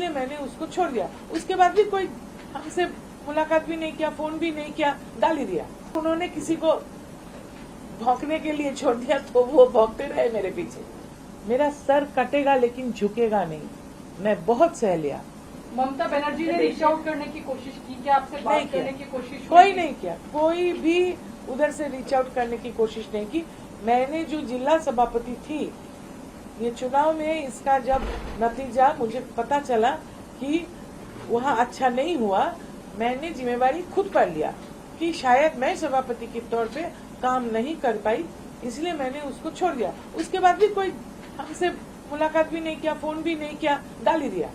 इसलिए मैंने उसको छोड़ दिया। उसके बाद भी कोई हमसे मुलाकात भी नहीं किया, फोन भी नहीं किया, गाल ही दिया। उन्होंने किसी को भौंकने के लिए छोड़ दिया तो वो भौंकते रहे मेरे पीछे। मेरा सर कटेगा लेकिन झुकेगा नहीं, मैं बहुत सह लिया। ममता बनर्जी ने रीच आउट करने की कोशिश की क्या? आपसे बात करने की कोशिश कोई नहीं किया, कोई भी उधर से रीच आउट करने की कोशिश नहीं की। मैंने जो जिला सभापति थी, ये चुनाव में इसका जब नतीजा मुझे पता चला कि वहाँ अच्छा नहीं हुआ, मैंने जिम्मेवारी खुद पर लिया कि शायद मैं सभापति के तौर पे काम नहीं कर पाई, इसलिए मैंने उसको छोड़ दिया। उसके बाद भी कोई हमसे मुलाकात भी नहीं किया, फोन भी नहीं किया, गाल ही दिया।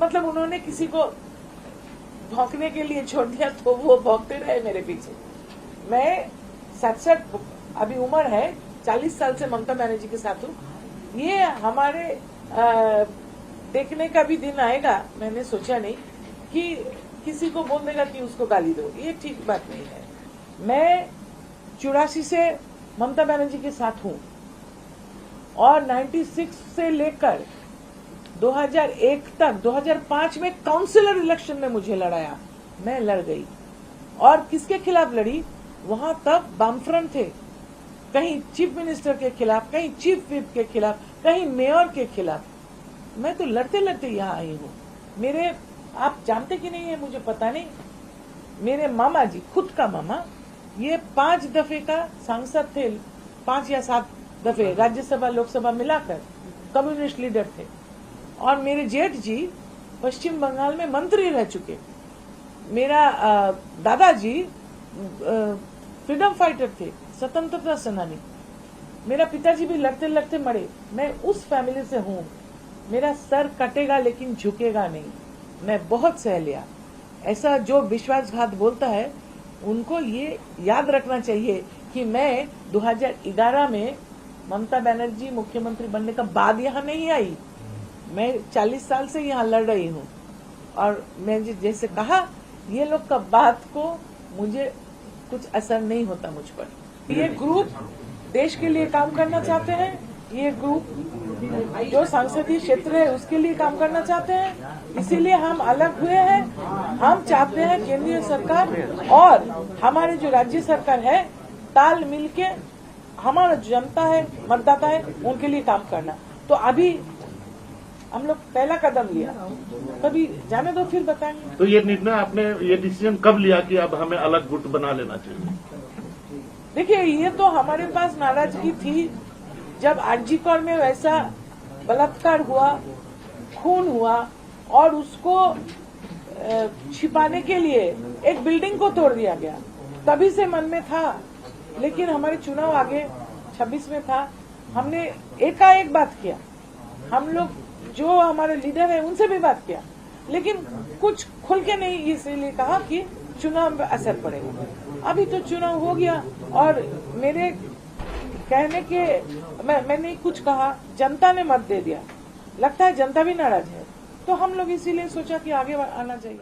मतलब उन्होंने किसी को भौंकने के लिए छोड़ दिया तो वो भौंकते रहे मेरे पीछे। मैं 67 अभी उम्र है, 40 साल से ममता बनर्जी के साथ हूँ। ये हमारे देखने का भी दिन आएगा, मैंने सोचा नहीं कि किसी को बोल देगा कि उसको गाली दो, ये ठीक बात नहीं है। मैं 84 से ममता बनर्जी के साथ हूँ और 96 से लेकर 2001 तक 2005 में काउंसिलर इलेक्शन में मुझे लड़ाया, मैं लड़ गई। और किसके खिलाफ लड़ी? वहां तब बामफ्रंट थे, कहीं चीफ मिनिस्टर के खिलाफ, कहीं चीफ विप के खिलाफ, कहीं मेयर के खिलाफ। मैं तो लड़ते लड़ते यहाँ आई हूँ। मेरे, आप जानते कि नहीं है मुझे पता नहीं, मेरे मामा जी, खुद का मामा, ये 5 दफे का सांसद थे, 5 या 7 दफे राज्यसभा लोकसभा मिलाकर कम्युनिस्ट लीडर थे। और मेरे जेठ जी पश्चिम बंगाल में मंत्री रह चुके। मेरा दादाजी फ्रीडम फाइटर थे, स्वतंत्रता सेनानी। मेरा पिताजी भी लड़ते लड़ते मरे। मैं उस फैमिली से हूँ। मेरा सर कटेगा लेकिन झुकेगा नहीं, मैं बहुत सह लिया। ऐसा जो विश्वासघात बोलता है उनको ये याद रखना चाहिए कि मैं 2011 में ममता बनर्जी मुख्यमंत्री बनने का बाद यहाँ नहीं आई। मैं 40 साल से यहाँ लड़ रही हूँ और मैं जैसे कहा, ये लोग का बात को मुझे कुछ असर नहीं होता मुझ पर। ये ग्रुप देश के लिए काम करना चाहते हैं, ये ग्रुप जो संसदीय क्षेत्र है उसके लिए काम करना चाहते हैं, इसीलिए हम अलग हुए हैं। हम चाहते हैं केंद्रीय सरकार और हमारे जो राज्य सरकार है ताल मिलके हमारा जनता है, मतदाता है, उनके लिए काम करना। तो अभी हम लोग पहला कदम लिया, कभी जाने दो फिर बताएंगे। तो ये निर्णय आपने, ये डिसीजन कब लिया कि अब हमें अलग गुट बना लेना चाहिए? देखिए, ये तो हमारे पास नाराजगी थी जब आरजीकर में वैसा बलात्कार हुआ, खून हुआ और उसको छिपाने के लिए एक बिल्डिंग को तोड़ दिया गया। तभी से मन में था, लेकिन हमारे चुनाव आगे 26 में था। हमने एकाएक बात किया, हम लोग जो हमारे लीडर है उनसे भी बात किया, लेकिन कुछ खुल के नहीं, इसलिए कहा कि चुनाव में असर पड़ेगा। अभी तो चुनाव हो गया और मेरे कहने के मैंने कुछ कहा, जनता ने मत दे दिया। लगता है जनता भी नाराज है, तो हम लोग इसीलिए सोचा कि आगे आना चाहिए।